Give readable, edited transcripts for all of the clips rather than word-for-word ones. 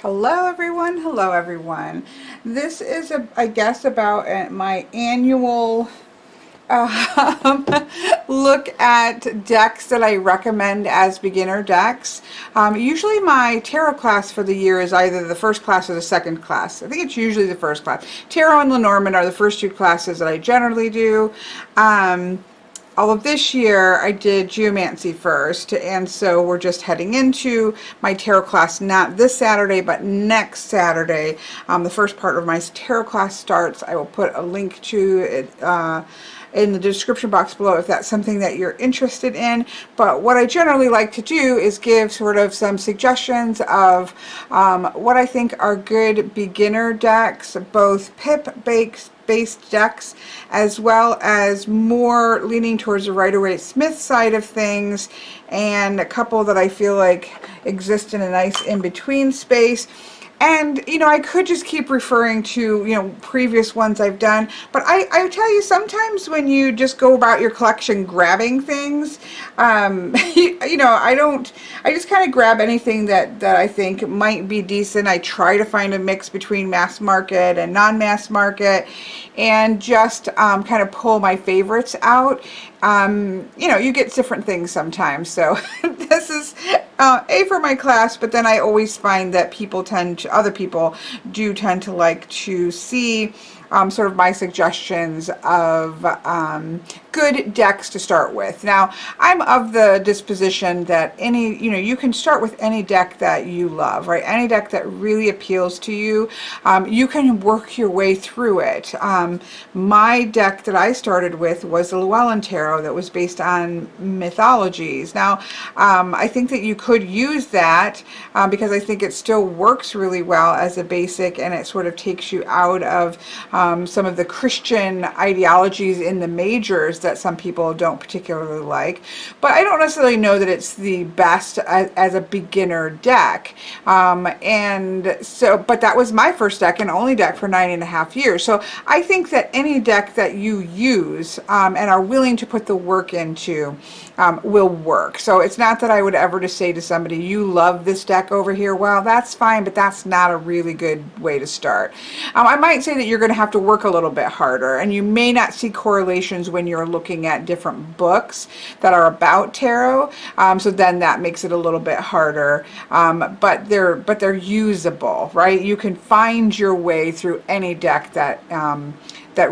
Hello everyone, hello everyone. This is, I guess, about my annual um, look at decks that I recommend as beginner decks. Usually my tarot class for the year is either the first class or the second class. I think it's usually the first class. Tarot and Lenormand are the first two classes that I generally do. All of this year I did geomancy first, and so we're just heading into my tarot class, not this Saturday but next Saturday. The first part of my tarot class starts. I will put a link to it in the description box below if that's something that you're interested in. But what I generally like to do is give sort of some suggestions of what I think are good beginner decks, both Pip-based decks, as well as more leaning towards the Rider-Waite-Smith side of things, and a couple that I feel like exist in a nice in-between space. And, you know, I could just keep referring to, you know, previous ones I've done, but I tell you, sometimes when you just go about your collection grabbing things, you know, I just kind of grab anything that I think might be decent. I try to find a mix between mass market and non-mass market, and just kind of pull my favorites out. You know, you get different things sometimes, so this is A, for my class, but then I always find that other people do tend to like to see sort of my suggestions of good decks to start with. Now, I'm of the disposition that you can start with any deck that you love, right? Any deck that really appeals to you. You can work your way through it. My deck that I started with was the Llewellyn Tarot that was based on mythologies. Now, I think that you could use that because I think it still works really well as a basic, and it sort of takes you out of some of the Christian ideologies in the majors that some people don't particularly like. But I don't necessarily know that it's the best as a beginner deck. And so, but that was my first deck and only deck for 9.5 years. So I think that any deck that you use and are willing to put the work into will work. So it's not that I would ever just say to somebody, you love this deck over here. Well, that's fine, but that's not a really good way to start. I might say that you're going to have to work a little bit harder, and you may not see correlations when you're looking at different books that are about tarot. So then that makes it a little bit harder. But they're usable, right? You can find your way through any deck that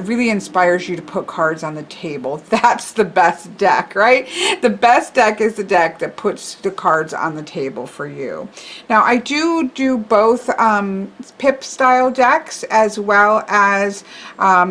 really inspires you to put cards on the table. That's the best deck, right? The best deck is the deck that puts the cards on the table for you. Now, I do both Pip style decks as well as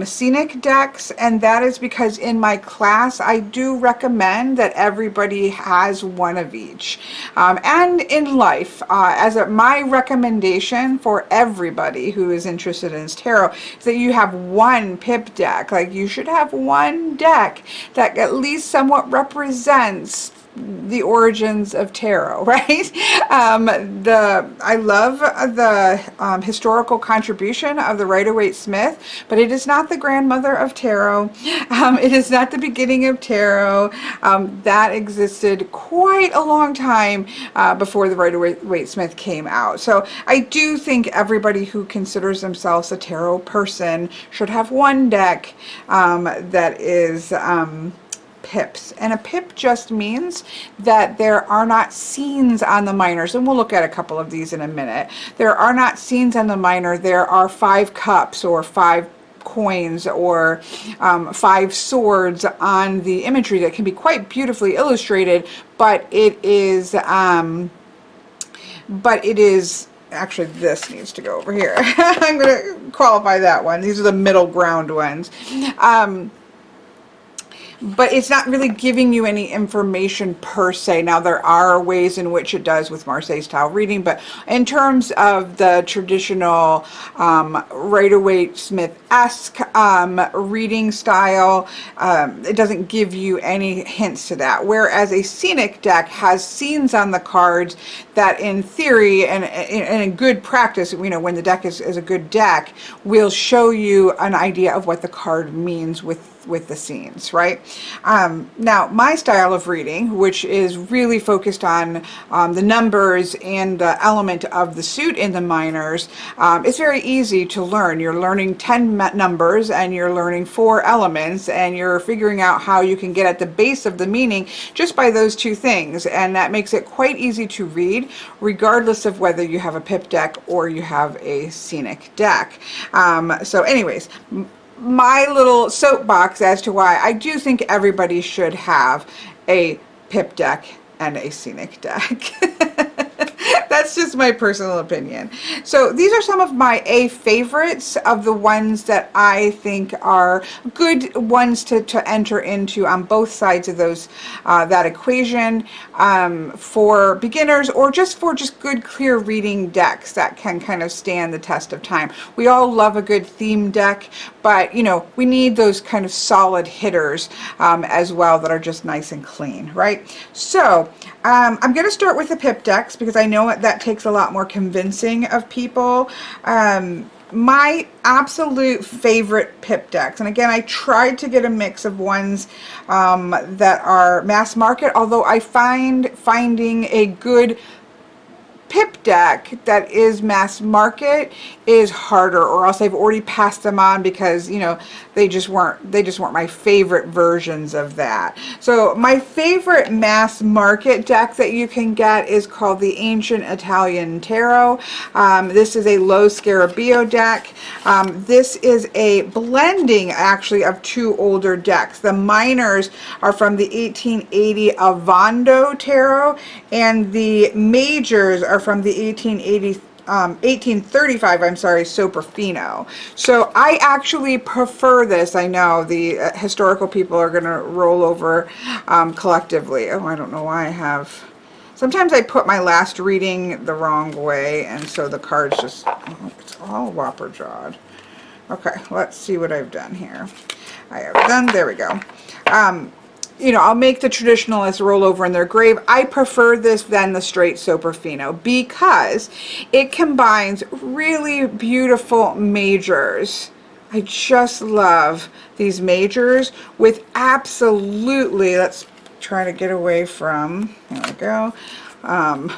Scenic decks, and that is because in my class I do recommend that everybody has one of each. And in life, my recommendation for everybody who is interested in tarot is that you have one Pip deck. Like, you should have one deck that at least somewhat represents the origins of tarot, right? I love the historical contribution of the Rider-Waite-Smith, but it is not the grandmother of tarot. It is not the beginning of tarot. That existed quite a long time before the Rider-Waite-Smith came out. So I do think everybody who considers themselves a tarot person should have one deck that is Pips. And a Pip just means that there are not scenes on the minors, and we'll look at a couple of these in a minute. There are not scenes on the minor. There are 5 cups or 5 coins or 5 swords on the imagery that can be quite beautifully illustrated, but it is actually, this needs to go over here. I'm going to qualify that one. These are the middle ground ones. But it's not really giving you any information per se. Now, there are ways in which it does with Marseille style reading, but in terms of the traditional Rider-Waite-Smith-esque reading style, it doesn't give you any hints to that. Whereas a Scenic deck has scenes on the cards that, in theory and in good practice, you know, when the deck is a good deck, will show you an idea of what the card means with with the scenes, right? Now, my style of reading, which is really focused on the numbers and the element of the suit in the minors, it's very easy to learn. You're learning 10 numbers and you're learning 4 elements, and you're figuring out how you can get at the base of the meaning just by those 2 things, and that makes it quite easy to read regardless of whether you have a Pip deck or you have a Scenic deck. So anyways, my little soapbox as to why I do think everybody should have a Pip deck and a Scenic deck. That's just my personal opinion. So these are some of my favorites of the ones that I think are good ones to enter into on both sides of those that equation, for beginners or just for good clear reading decks that can kind of stand the test of time. We all love a good theme deck, but you know, we need those kind of solid hitters as well that are just nice and clean, right? So I'm going to start with the Pip decks because I know that takes a lot more convincing of people. My absolute favorite Pip decks, and again, I tried to get a mix of ones that are mass market, although I finding a good Pip deck that is mass market is harder, or else I've already passed them on because, you know, they just weren't my favorite versions of that. So my favorite mass market deck that you can get is called the Ancient Italian Tarot. This is a low Scarabeo deck. This is a blending actually of 2 older decks. The minors are from the 1880 Avando Tarot, and the majors are from the 1835, I'm sorry, Soprafino. So I actually prefer this. I know the historical people are going to roll over collectively. Oh, I don't know why I have... Sometimes I put my last reading the wrong way, and so the cards just... Oh, it's all whopper-jawed. Okay, let's see what I've done here. I have done... There we go. You know, I'll make the traditionalists roll over in their grave. I prefer this than the straight Soprafino because it combines really beautiful majors. I just love these majors with absolutely, let's try to get away from, there we go.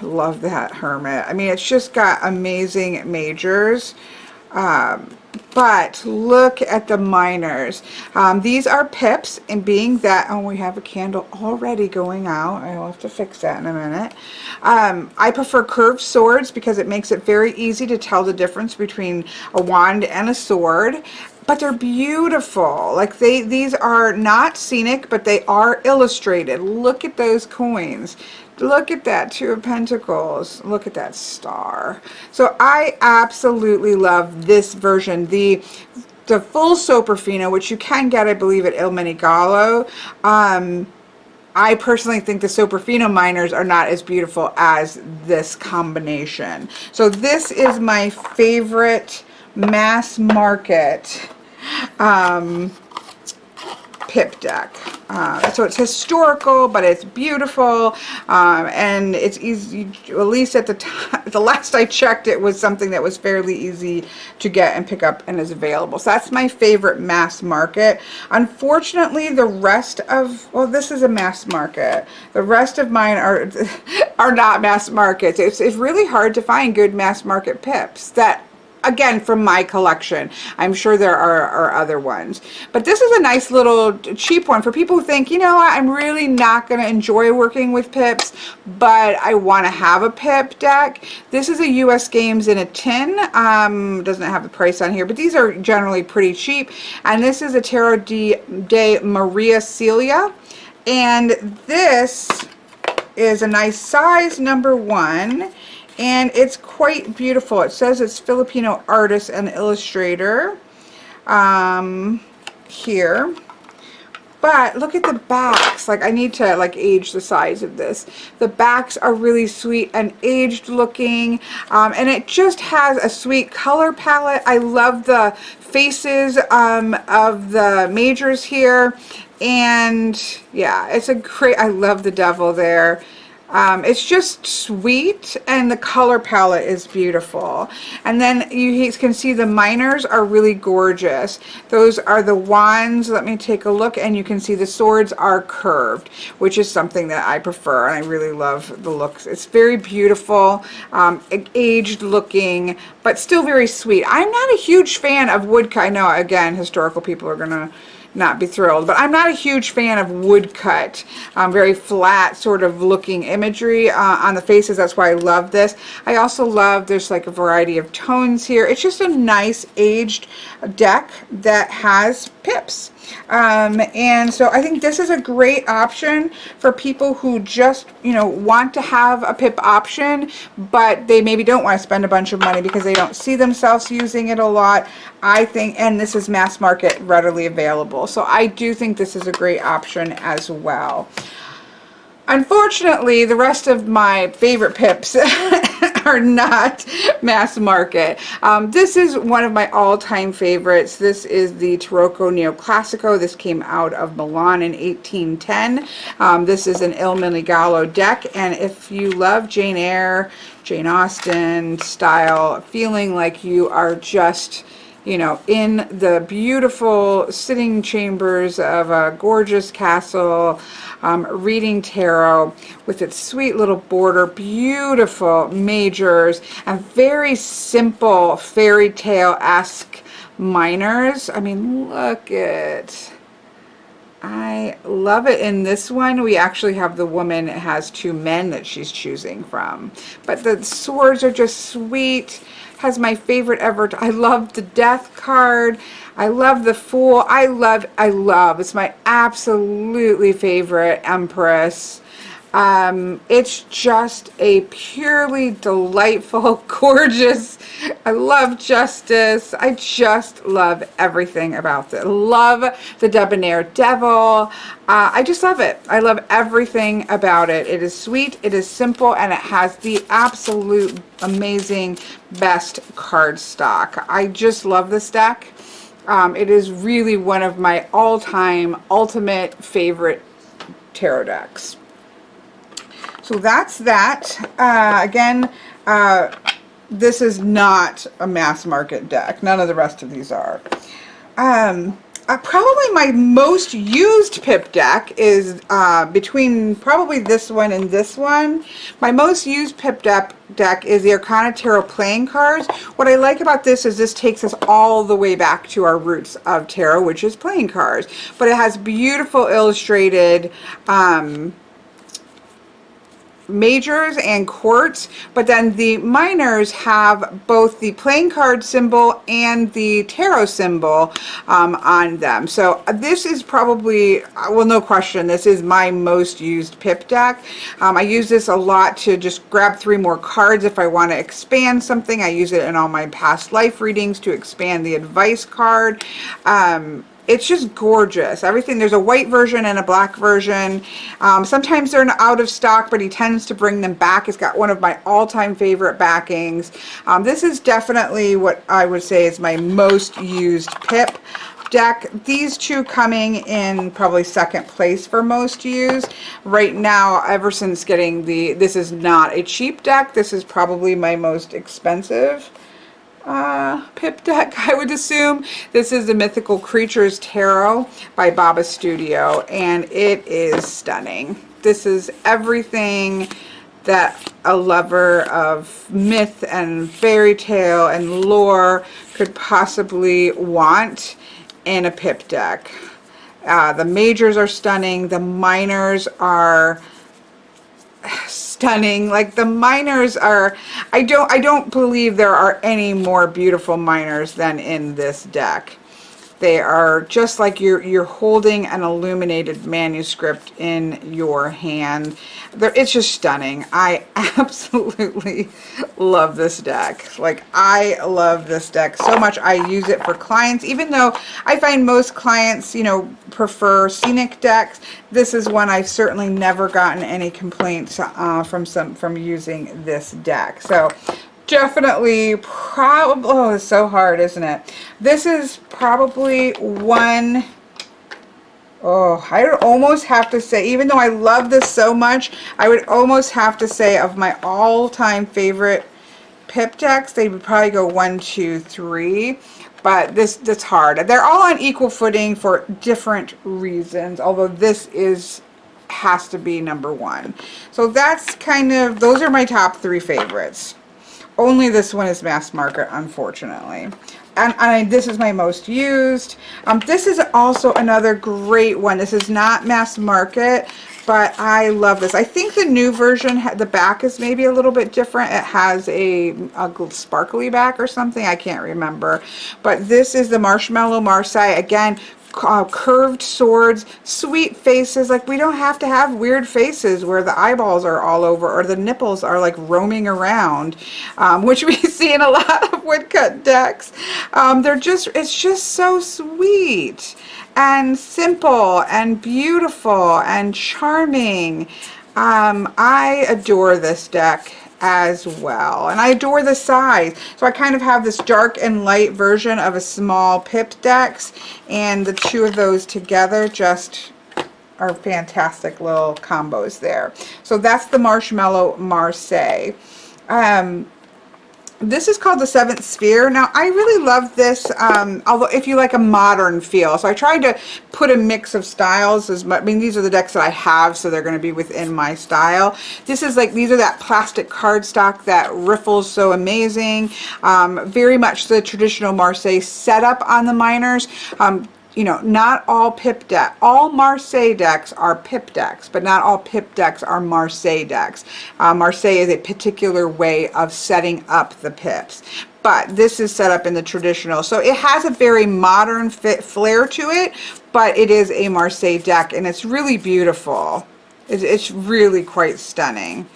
Love that Hermit. I mean, it's just got amazing majors. But look at the minors. These are pips, and being that, oh, we have a candle already going out. I'll have to fix that in a minute. I prefer curved swords because it makes it very easy to tell the difference between a wand and a sword. But they're beautiful. Like these are not scenic, but they are illustrated. Look at those coins. Look at that 2 of Pentacles. Look at that star. So I absolutely love this version. The full Soprafino, which you can get, I believe, at Il Menigalo. I personally think the Soprafino minors are not as beautiful as this combination. So this is my favorite mass market Pip deck. So it's historical, but it's beautiful, and it's easy. At least at the last I checked, it was something that was fairly easy to get and pick up and is available. So that's my favorite mass market. Unfortunately, the rest of, well, this is a mass market. The rest of mine are not mass markets. It's really hard to find good mass market pips that, again, from my collection. I'm sure there are other ones. But this is a nice little cheap one for people who think, you know what, I'm really not going to enjoy working with pips, but I want to have a pip deck. This is a US Games in a tin. Doesn't have the price on here, but these are generally pretty cheap. And this is a Tarot de Maria Celia. And this is a nice size number 1. And it's quite beautiful. It says it's Filipino artist and illustrator here. But look at the backs. Like, I need to like age the size of this. The backs are really sweet and aged looking. And it just has a sweet color palette. I love the faces of the majors here. And yeah, it's a great, I love the devil there. It's just sweet, and the color palette is beautiful. And then you can see the minors are really gorgeous. Those are the wands. Let me take a look, and you can see the swords are curved, which is something that I prefer, and I really love the looks. It's very beautiful, aged looking, but still very sweet. I'm not a huge fan of woodcut. I know, again, historical people are gonna not be thrilled, but I'm not a huge fan of woodcut, very flat sort of looking imagery on the faces. That's why I love this. I also love there's like a variety of tones here. It's just a nice aged deck that has pips. And so I think this is a great option for people who just, you know, want to have a pip option, but they maybe don't want to spend a bunch of money because they don't see themselves using it a lot. I think, and this is mass market readily available. So I do think this is a great option as well. Unfortunately, the rest of my favorite pips are not mass market. This is one of my all-time favorites. This is the Tarocco Neoclassico. This came out of Milan in 1810. This is an Il Minigallo deck, and if you love Jane Eyre, Jane Austen style, feeling like you are just, you know, in the beautiful sitting chambers of a gorgeous castle, reading tarot with its sweet little border, beautiful majors, and very simple fairy tale-esque minors. I mean, look at, I love it. In this one, we actually have the woman has two men that she's choosing from, but the swords are just sweet. Has my favorite ever. I love the Death card. I love the Fool. I love, it's my absolutely favorite Empress. It's just a purely delightful, gorgeous, I love Justice. I just love everything about it. Love the Debonair Devil. I just love it. I love everything about it. It is sweet, it is simple, and it has the absolute amazing best card stock. I just love this deck. It is really one of my all-time ultimate favorite tarot decks. So that's that. Again, this is not a mass market deck. None of the rest of these are. Probably my most used pip deck is between probably this one and this one. My most used pip deck is the Arcana Tarot playing cards. What I like about this is this takes us all the way back to our roots of tarot, which is playing cards. But it has beautiful illustrated majors and quartz, but then the minors have both the playing card symbol and the tarot symbol on them. So this is probably, well, no question, this is my most used pip deck. I use this a lot to just grab 3 more cards if I want to expand something. I use it in all my past life readings to expand the advice card. It's just gorgeous. Everything, there's a white version and a black version. Sometimes they're out of stock, but he tends to bring them back. It's got one of my all-time favorite backings. This is definitely what I would say is my most used pip deck. These two coming in probably second place for most used. Right now, ever since getting this is not a cheap deck. This is probably my most expensive pip deck, I would assume. This is the Mythical Creatures Tarot by Baba Studio, and it is stunning. This is everything that a lover of myth and fairy tale and lore could possibly want in a pip deck. The majors are stunning. The minors are stunning. Like the minors are, I don't believe there are any more beautiful minors than in this deck. They are just like you're holding an illuminated manuscript in your hand. It's just stunning. I absolutely love this deck. Like, I love this deck so much. I use it for clients, even though I find most clients, you know, prefer Scenic decks. This is one I've certainly never gotten any complaints from using this deck. So definitely, probably, oh, it's so hard, isn't it? This is probably one, Oh, I would almost have to say, even though I love this so much, I would almost have to say of my all-time favorite Pip decks, they would probably go 1, 2, 3. But that's hard. They're all on equal footing for different reasons, although this has to be number 1. So that's kind of, those are my top 3 favorites. Only this one is mass market, unfortunately. And this is my most used. This is also another great one. This is not mass market, but I love this. I think the new version, the back is maybe a little bit different. It has a sparkly back or something. I can't remember. But this is the Marshmallow Marseille. Again, curved swords, sweet faces. Like, we don't have to have weird faces where the eyeballs are all over or the nipples are like roaming around, which we see in a lot of woodcut decks. It's just so sweet and simple and beautiful and charming. I adore this deck as well, and I adore the size. So I kind of have this dark and light version of a small Pip Decks, and the two of those together just are fantastic little combos there. So that's the Marshmallow Marseille. This is called the Seventh Sphere. Now, I really love this, although if you like a modern feel. So I tried to put a mix of styles. I mean, these are the decks that I have, so they're going to be within my style. This is like, these are that plastic cardstock that riffles so amazing. Very much the traditional Marseille setup on the minors. You know, not all Pip decks, all Marseille decks are Pip decks, but not all Pip decks are Marseille decks. Marseille is a particular way of setting up the pips, but this is set up in the traditional. So it has a very modern flair to it, but it is a Marseille deck, and it's really beautiful. It's really quite stunning.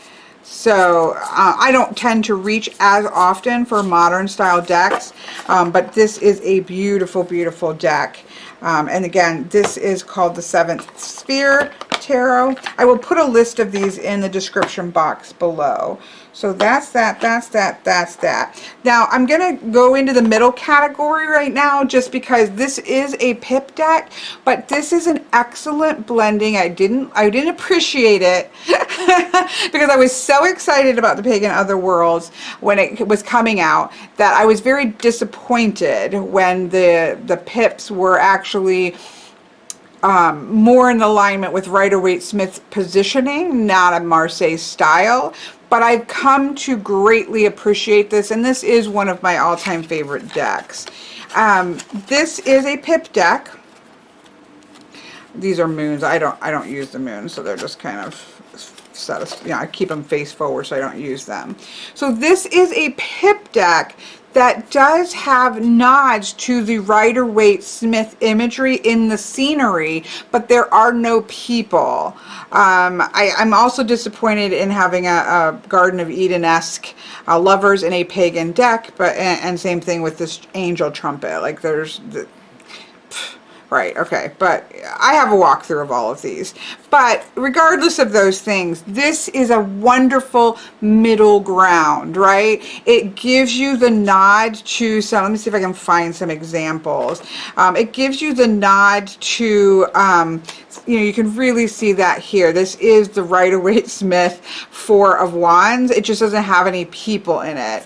So I don't tend to reach as often for modern style decks, but this is a beautiful, beautiful deck. And again, this is called the Seventh Sphere Tarot. I will put a list of these in the description box below. So that's that, that's that, that's that. Now I'm going to go into the middle category right now, just because this is a Pip deck, but this is an excellent blending. I didn't appreciate it because I was so excited about the Pagan Otherworlds when it was coming out that I was very disappointed when the pips were actually more in alignment with Rider-Waite Smith's positioning, not a Marseille style. But I've come to greatly appreciate this, and this is one of my all-time favorite decks. This is a Pip deck. These are moons. I don't use the moons, so they're just kind of set. You know, I keep them face forward so I don't use them. So this is a Pip deck that does have nods to the Rider-Waite Smith imagery in the scenery, but there are no people. I'm also disappointed in having a Garden of Eden-esque lovers in a pagan deck, but and same thing with this angel trumpet. Like, there's the right, okay, but I have a walkthrough of all of these. But regardless of those things, this is a wonderful middle ground, right? It gives you the nod to some, let me see if I can find some examples. It gives you the nod to, you know, you can really see that here. This is the Rider-Waite Smith Four of Wands. It just doesn't have any people in it.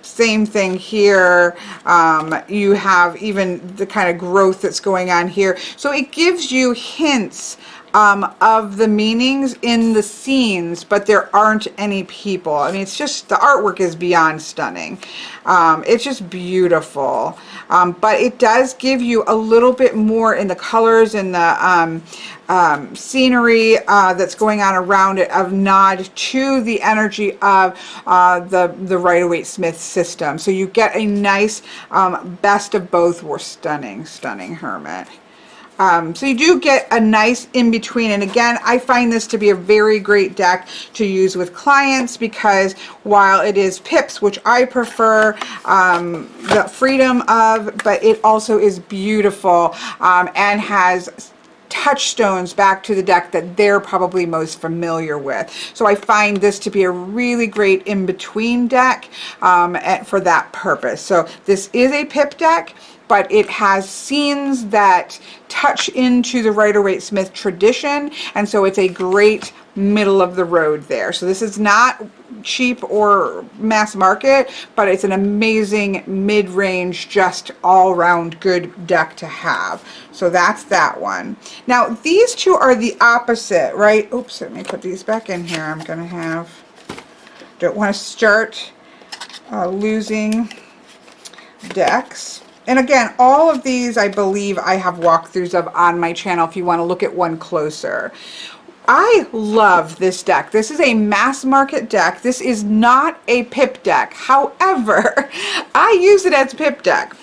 Same thing here. You have even the kind of growth that's going on here. So it gives you hints of the meanings in the scenes, but there aren't any people. I mean, it's just, the artwork is beyond stunning. It's just beautiful. But it does give you a little bit more in the colors and the scenery that's going on around it, of nod to the energy of the Rider-Waite Smith system. So you get a nice best of both worlds. Stunning, stunning Hermit. So you do get a nice in-between, and again, I find this to be a very great deck to use with clients, because while it is pips, which I prefer the freedom of, but it also is beautiful and has touchstones back to the deck that they're probably most familiar with. So I find this to be a really great in-between deck for that purpose. So this is a Pip deck, but it has scenes that touch into the Rider-Waite-Smith tradition, and so it's a great middle of the road there. So this is not cheap or mass market, but it's an amazing mid-range, just all-around good deck to have. So that's that one. Now these two are the opposite, right? Oops, let me put these back in here. I'm gonna have, don't want to start losing decks. And again, all of these I believe I have walkthroughs of on my channel if you want to look at one closer. I love this deck. This is a mass market deck. This is not a Pip deck. However, I use it as a Pip deck.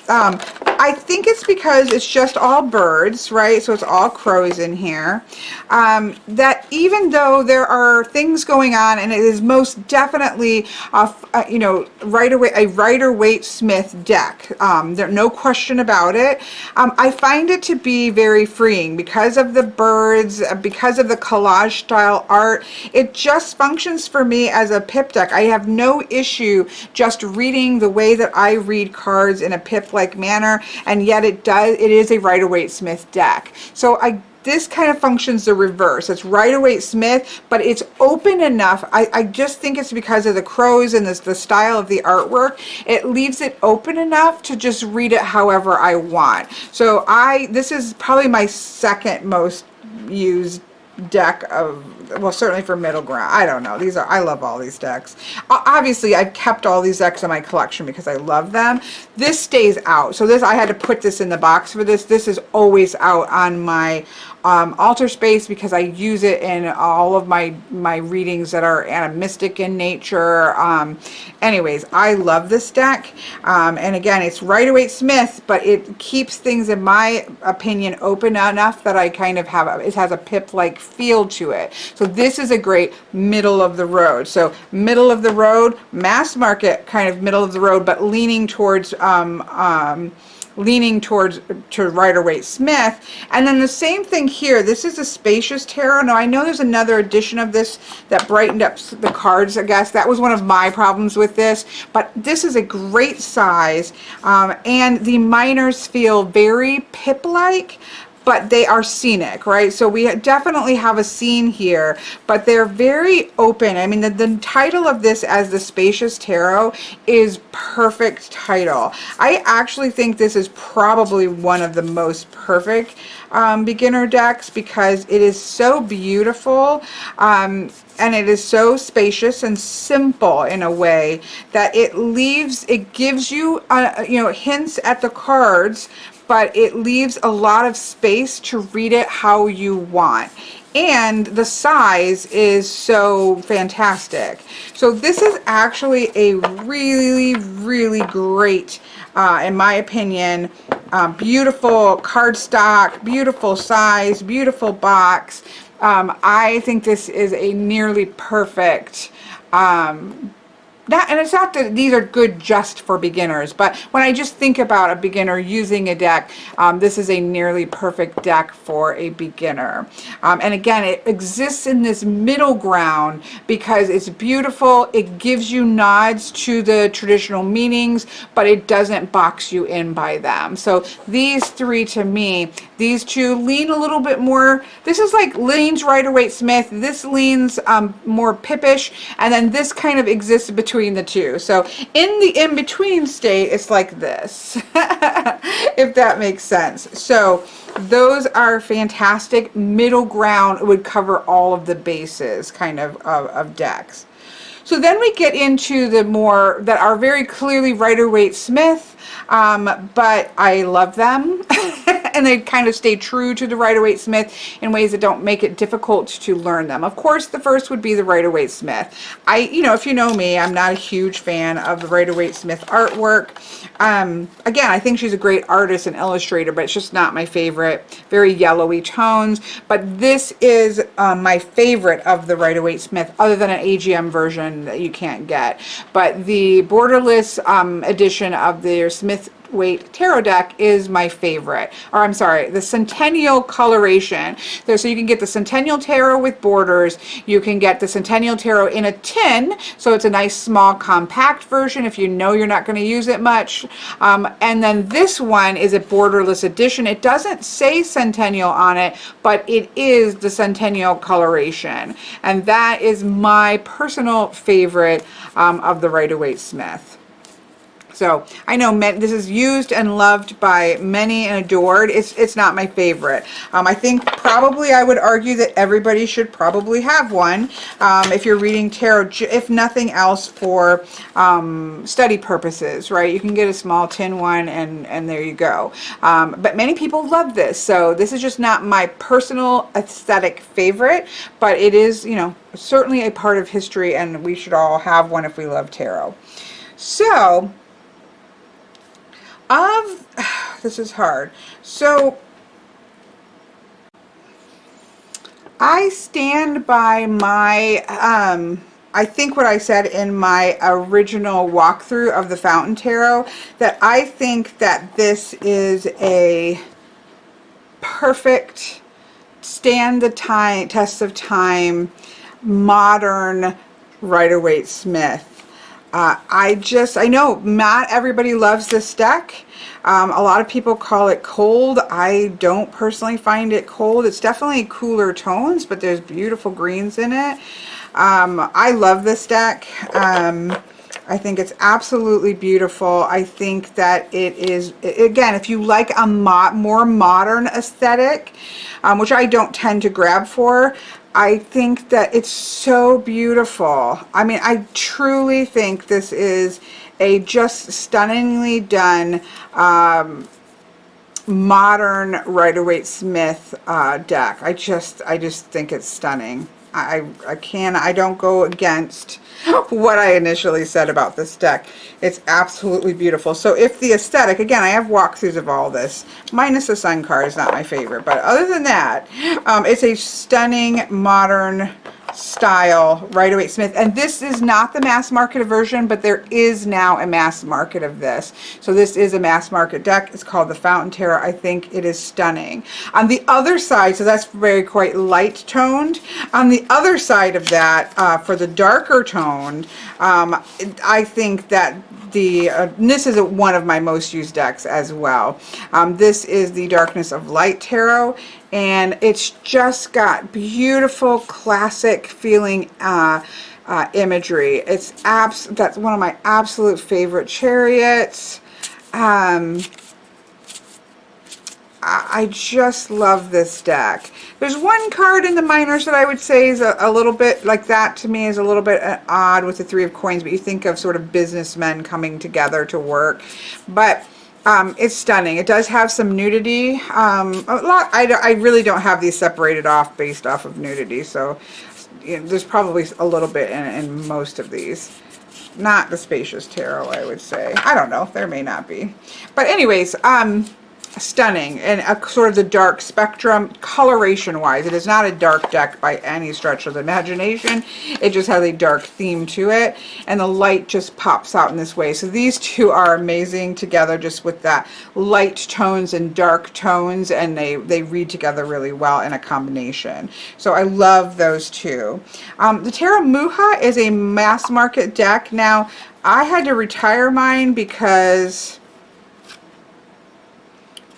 I think it's because it's just all birds, right? So it's all crows in here. That even though there are things going on, and it is most definitely, you know, a Rider-Waite-Smith deck. There's no question about it. I find it to be very freeing because of the birds, because of the collage style art. It just functions for me as a Pip deck. I have no issue just reading the way that I read cards in a Pip-like manner, and yet it is a Rider-Waite-Smith deck. So this kind of functions the reverse. It's Rider-Waite-Smith, but it's open enough. I just think it's because of the crows and the style of the artwork. It leaves it open enough to just read it however I want. So this is probably my second most used deck of, well, certainly for middle ground. I don't know. I love all these decks. Obviously, I've kept all these decks in my collection because I love them. This stays out. So I had to put this in the box for this. This is always out on my altar space because I use it in all of my readings that are animistic in nature. Anyways, I love this deck. And again, it's Rider-Waite-Smith, but it keeps things, in my opinion, open enough that I kind of it has a Pip-like feel to it. So this is a great middle of the road. So middle of the road, mass market kind of middle of the road, but leaning towards Rider-Waite-Smith. And then the same thing here. This is a Spacious Tarot. Now I know there's another edition of this that brightened up the cards, I guess. That was one of my problems with this, but this is a great size, and the minors feel very Pip-like, but they are scenic, right? So we definitely have a scene here, but they're very open. I mean, the title of this as the Spacious Tarot is perfect title. I actually think this is probably one of the most perfect beginner decks because it is so beautiful, and it is so spacious and simple in a way that it gives you, you know, hints at the cards, but it leaves a lot of space to read it how you want. And the size is so fantastic. So this is actually a really, really great, in my opinion, beautiful cardstock, beautiful size, beautiful box. I think this is a nearly perfect, and it's not that these are good just for beginners, but when I just think about a beginner using a deck, this is a nearly perfect deck for a beginner. And again, it exists in this middle ground because it's beautiful. It gives you nods to the traditional meanings, but it doesn't box you in by them. So these three, to me, these two lean a little bit more. This is like leans Rider-Waite-Smith. This leans more Pippish, and then this kind of exists between the two. So in the in-between state, it's like this, if that makes sense. So those are fantastic. Middle ground would cover all of the bases kind of decks. So then we get into the more that are very clearly Rider-Waite-Smith, but I love them. And they kind of stay true to the Rider-Waite-Smith in ways that don't make it difficult to learn them. Of course, the first would be the Rider-Waite-Smith. You know, if you know me, I'm not a huge fan of the Rider-Waite-Smith artwork. Again, I think she's a great artist and illustrator, but it's just not my favorite. Very yellowy tones. But this is my favorite of the Rider-Waite-Smith, other than an AGM version that you can't get. But the borderless edition of their Smith Waite tarot deck is my favorite. Or I'm sorry, the Centennial coloration. So you can get the Centennial tarot with borders. You can get the Centennial tarot in a tin, so it's a nice small compact version if you know you're not going to use it much. And then this one is a borderless edition. It doesn't say Centennial on it, but it is the Centennial coloration. And that is my personal favorite of the Rider-Waite-Smith. So I know this is used and loved by many and adored. It's not my favorite. I think probably I would argue that everybody should probably have one if you're reading tarot, if nothing else for study purposes, right? You can get a small tin one and there you go. But many people love this. So this is just not my personal aesthetic favorite, but it is, you know, certainly a part of history, and we should all have one if we love tarot. So this is hard. So I stand by my, I think what I said in my original walkthrough of the Fountain Tarot, that I think that this is a perfect stand the test of time, modern Rider-Waite-Smith. I know not everybody loves this deck. A lot of people call it cold. I don't personally find it cold. It's definitely cooler tones, but there's beautiful greens in it. I love this deck. I think it's absolutely beautiful. I think that it is, again, if you like a more modern aesthetic, which I don't tend to grab for, I think that it's so beautiful. I mean, I truly think this is a just stunningly done modern Rider-Waite-Smith deck. I just think it's stunning. I don't go against what I initially said about this deck. It's absolutely beautiful. So if the aesthetic, again, I have walkthroughs of all this, minus the sun card is not my favorite, but other than that, it's a stunning modern style Rider-Waite-Smith, and this is not the mass market version, but there is now a mass market of this. So this is a mass market deck. It's called the Fountain Tarot. I think it is stunning. On the other side, so that's very quite light toned. On the other side of that, for the darker toned, I think that this is one of my most used decks as well. This is the Darkness of Light Tarot, and it's just got beautiful classic feeling imagery. That's one of my absolute favorite chariots. I just love this deck. There's one card in the minors that I would say is a little bit like that, to me, is a little bit odd with the Three of Coins, but you think of sort of businessmen coming together to work. But it's stunning. It does have some nudity. A lot. I really don't have these separated off based off of nudity, so you know, there's probably a little bit in most of these. Not the Spacious Tarot, I would say. I don't know. There may not be. But anyways, stunning, and a sort of the dark spectrum coloration wise. It is not a dark deck by any stretch of the imagination. It just has a dark theme to it, and the light just pops out in this way. So these two are amazing together, just with that light tones and dark tones, and they read together really well in a combination. So I love those two. The Tarot Mucha is a mass market deck. Now I had to retire mine because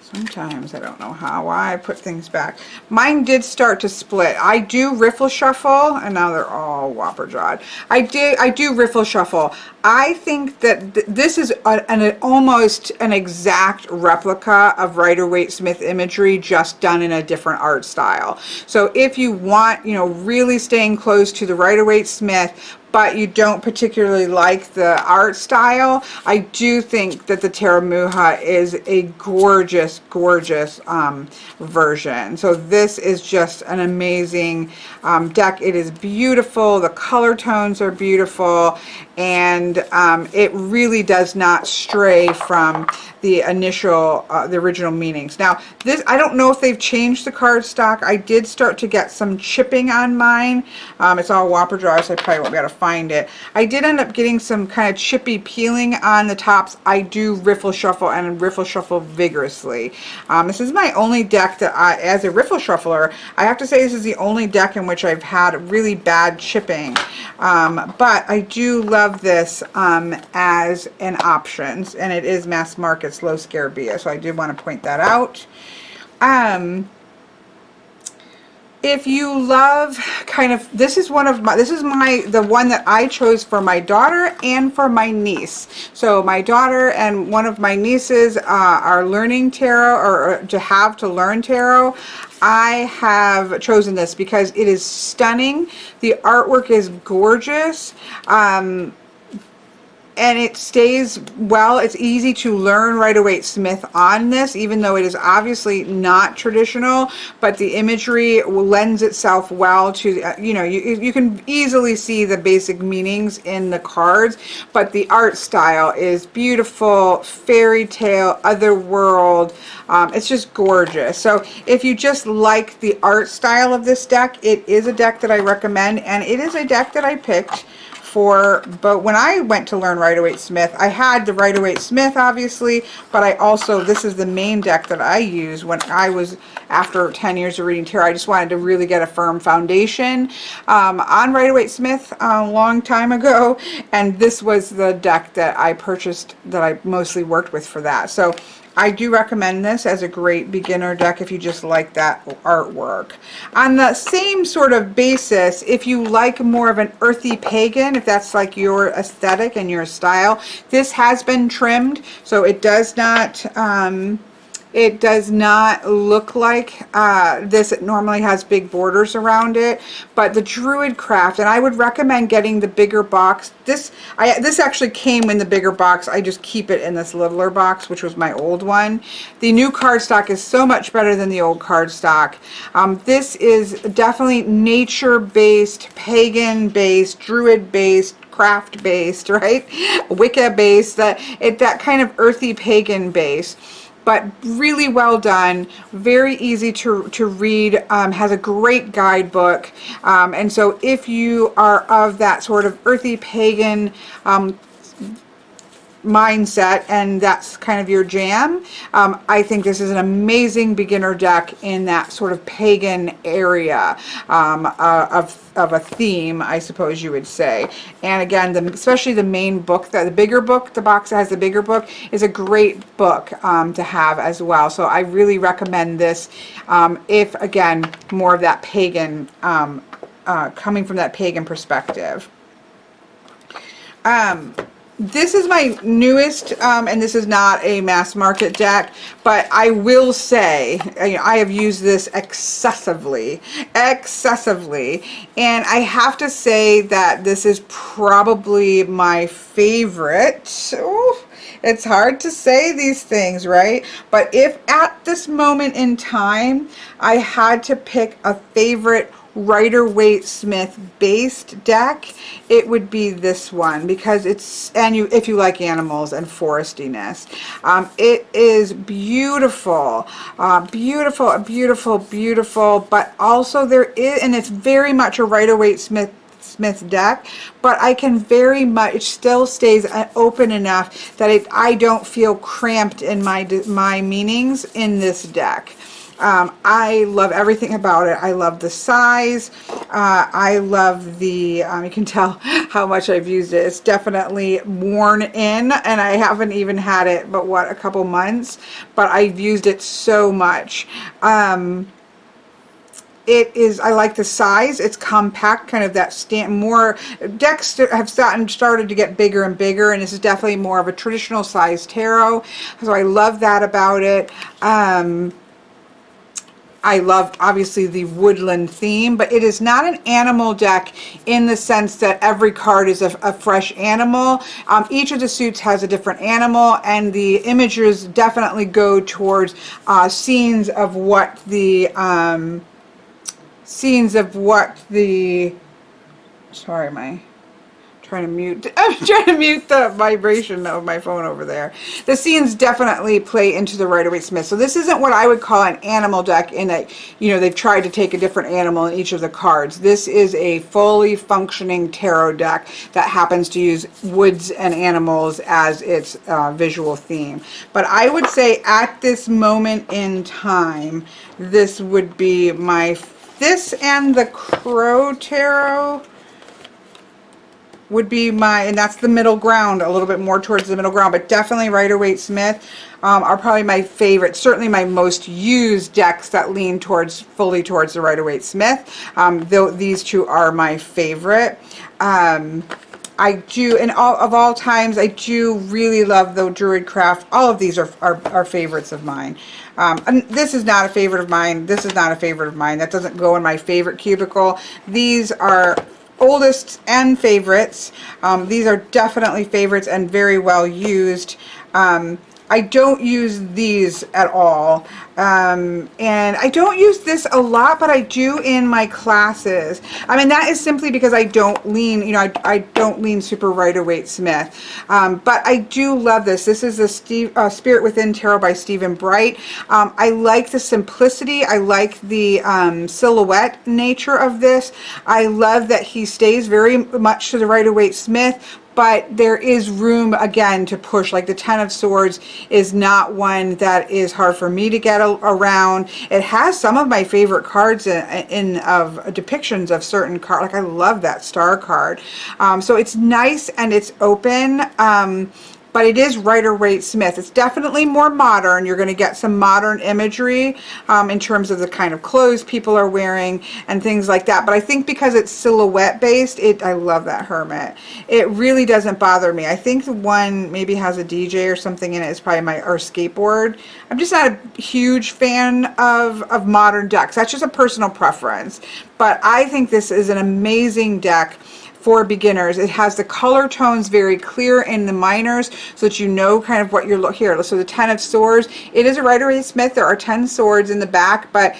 sometimes I don't know why I put things back. Mine did start to split. I do riffle shuffle, and now they're all whopper jawed. I do riffle shuffle. I think that this is almost an exact replica of Rider-Waite-Smith imagery, just done in a different art style. So if you want, you know, really staying close to the Rider-Waite-Smith, but you don't particularly like the art style, I do think that the Tarot Mucha is a gorgeous, gorgeous version. So this is just an amazing deck. It is beautiful. The color tones are beautiful, and it really does not stray from the initial, the original meanings. Now, this, I don't know if they've changed the card stock. I did start to get some chipping on mine. It's all whopper draw, so I probably won't be able to find it. I did end up getting some kind of chippy peeling on the tops. I do riffle shuffle and riffle shuffle vigorously. This is my only deck that as a riffle shuffler, I have to say this is the only deck in which I've had really bad chipping. But I do love this as an option, and it is mass market low scarabia, so I did want to point that out. If you love kind of, this is the one that I chose for my daughter and for my niece. So my daughter and one of my nieces are learning tarot, or to learn tarot. I have chosen this because it is stunning. The artwork is gorgeous. And it stays well. It's easy to learn Rider-Waite Smith on this, even though it is obviously not traditional, but the imagery lends itself well to, you know, you can easily see the basic meanings in the cards, but the art style is beautiful, fairy tale, otherworld. It's just gorgeous. So if you just like the art style of this deck, it is a deck that I recommend, and it is a deck that I picked but when I went to learn Rider-Waite Smith, I had the Rider-Waite Smith obviously, but I also, this is the main deck that I used when I was, after 10 years of reading tarot, I just wanted to really get a firm foundation on Rider-Waite Smith a long time ago, and this was the deck that I purchased that I mostly worked with for that. So I do recommend this as a great beginner deck if you just like that artwork. On the same sort of basis, if you like more of an earthy pagan, if that's like your aesthetic and your style, this has been trimmed, so it does not look like this. It normally has big borders around it, but the Druidcraft, and I would recommend getting the bigger box. This actually came in the bigger box. I just keep it in this littler box, which was my old one. The new cardstock is so much better than the old cardstock. This is definitely nature-based, pagan-based, druid-based, craft-based, right? Wicca-based, that kind of earthy pagan base. But really well done, very easy to read, has a great guidebook, and so if you are of that sort of earthy pagan mindset and that's kind of your jam, I think this is an amazing beginner deck in that sort of pagan area of a theme, I suppose you would say. And again, especially the main book, the bigger book, the box that has the bigger book, is a great book to have as well. So I really recommend this if, again, more of that pagan, coming from that pagan perspective. This is my newest, and this is not a mass market deck, but I will say, I have used this excessively, and I have to say that this is probably my favorite. Ooh, it's hard to say these things, right? But if at this moment in time, I had to pick a favorite Rider-Waite Smith based deck, it would be this one, because if you like animals and forestiness, it is beautiful, beautiful, but also and it's very much a Rider-Waite Smith deck, but I can very much, it still stays open enough that I don't feel cramped in my meanings in this deck. I love everything about it. I love the size. I love the, you can tell how much I've used it. It's definitely worn in, and I haven't even had it, but a couple months, but I've used it so much. I like the size. It's compact, kind of that more decks have started to get bigger and bigger, and this is definitely more of a traditional size tarot. So I love that about it. I love, obviously, the woodland theme, but it is not an animal deck in the sense that every card is a fresh animal. Each of the suits has a different animal, and the images definitely go towards scenes of what the trying to mute. I'm trying to mute the vibration of my phone over there. The scenes definitely play into the Rider-Waite-Smith. So this isn't what I would call an animal deck in that, you know, they've tried to take a different animal in each of the cards. This is a fully functioning tarot deck that happens to use woods and animals as its visual theme. But I would say at this moment in time, this would be this and the Crow Tarot would be and that's the middle ground, a little bit more towards the middle ground, but definitely Rider-Waite-Smith are probably my favorite, certainly my most used decks that lean fully towards the Rider-Waite-Smith. Though these two are my favorite. I do, and of all times, I do really love the Druidcraft. All of these are favorites of mine. And this is not a favorite of mine. This is not a favorite of mine. That doesn't go in my favorite cubicle. These are oldest and favorites. These are definitely favorites and very well used. I don't use these at all. And I don't use this a lot, but I do in my classes. I mean, that is simply because I don't lean, you know, I don't lean super Rider-Waite-Smith. But I do love this. This is the Spirit Within Tarot by Stephen Bright. I like the simplicity. I like the silhouette nature of this. I love that he stays very much to the Rider-Waite-Smith, but there is room again to push. Like the Ten of Swords is not one that is hard for me to get around. It has some of my favorite cards of depictions of certain cards. Like I love that Star card. So it's nice and it's open. But it is Rider-Waite-Smith. It's definitely more modern. You're going to get some modern imagery in terms of the kind of clothes people are wearing and things like that. But I think because it's silhouette based, I love that Hermit. It really doesn't bother me. I think the one maybe has a DJ or something in it. It's probably our skateboard. I'm just not a huge fan of modern decks. That's just a personal preference. But I think this is an amazing deck for beginners. It has the color tones very clear in the minors so that you know kind of what you're looking here. So the Ten of Swords, it is a Rider-Waite-Smith. There are 10 swords in the back, but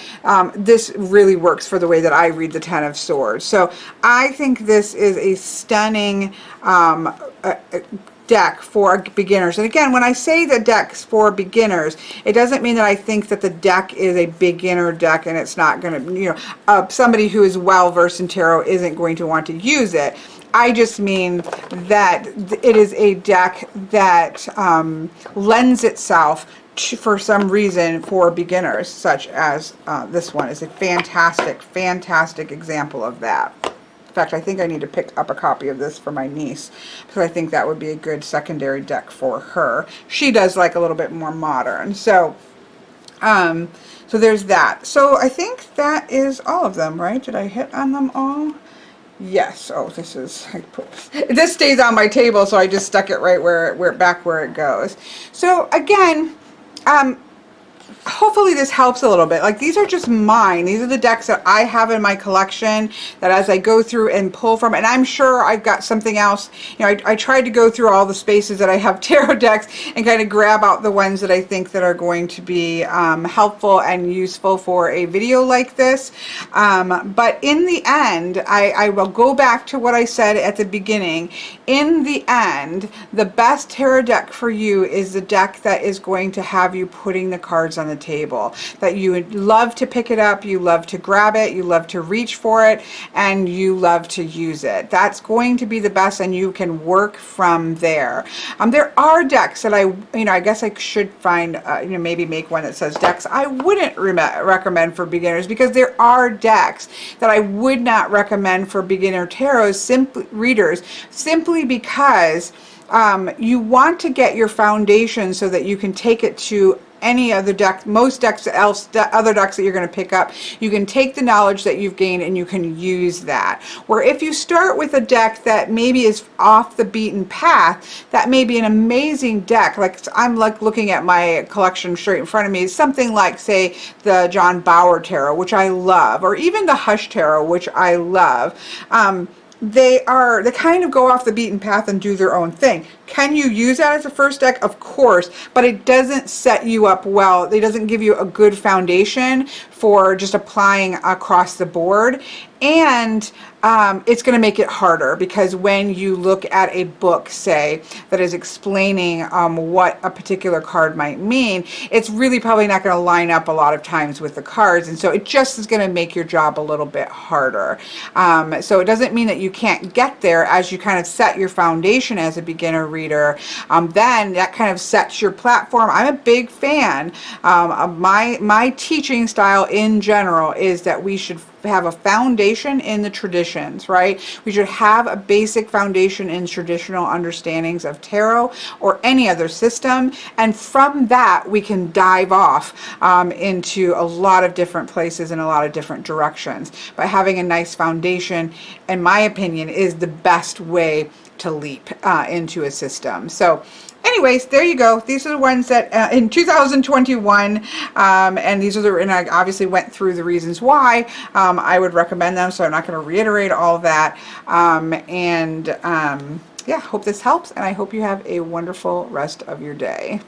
this really works for the way that I read the Ten of Swords. So I think this is a stunning deck for beginners. And again, when I say the deck's for beginners, it doesn't mean that I think that the deck is a beginner deck and it's not going to, you know, somebody who is well versed in tarot isn't going to want to use it. I just mean that it is a deck that lends itself for some reason for beginners, such as this one is a fantastic, fantastic example of that. In fact, I think I need to pick up a copy of this for my niece because I think that would be a good secondary deck for her. She does like a little bit more modern. So, so there's that. So I think that is all of them, right? Did I hit on them all? Yes. Oh, this stays on my table, so I just stuck it right back where it goes. So again, hopefully this helps a little bit. Like these are just mine. These are the decks that I have in my collection that as I go through and pull from, and I'm sure I've got something else. You know, I tried to go through all the spaces that I have tarot decks and kind of grab out the ones that I think that are going to be helpful and useful for a video like this. But in the end, I will go back to what I said at the beginning. In the end, the best tarot deck for you is the deck that is going to have you putting the cards on the table, that you would love to pick it up, you love to grab it, you love to reach for it, and you love to use it. That's going to be the best, and you can work from there. There are decks that I guess I should find, maybe make one that says decks I wouldn't recommend for beginners, because there are decks that I would not recommend for beginner tarot readers, simply because you want to get your foundation so that you can take it to any other deck, other decks that you're going to pick up. You can take the knowledge that you've gained and you can use that. Where if you start with a deck that maybe is off the beaten path, that may be an amazing deck. Like I'm looking at my collection straight in front of me, something like say the John Bauer Tarot, which I love, or even the Hush Tarot, which I love. They kind of go off the beaten path and do their own thing. Can you use that as a first deck? Of course, but it doesn't set you up well. It doesn't give you a good foundation for just applying across the board. And it's going to make it harder, because when you look at a book, say, that is explaining what a particular card might mean, it's really probably not going to line up a lot of times with the cards, and so it just is going to make your job a little bit harder. So it doesn't mean that you can't get there as you kind of set your foundation as a beginner reader. Then that kind of sets your platform. I'm a big fan of my teaching style in general is that we should have a foundation in the traditions, right? We should have a basic foundation in traditional understandings of tarot or any other system, and from that we can dive off into a lot of different places in a lot of different directions. But having a nice foundation, in my opinion, is the best way to leap into a system. So anyways, there you go. These are the ones that in 2021, and these are the, and I obviously went through the reasons why I would recommend them, so I'm not going to reiterate all of that. Yeah, hope this helps, and I hope you have a wonderful rest of your day.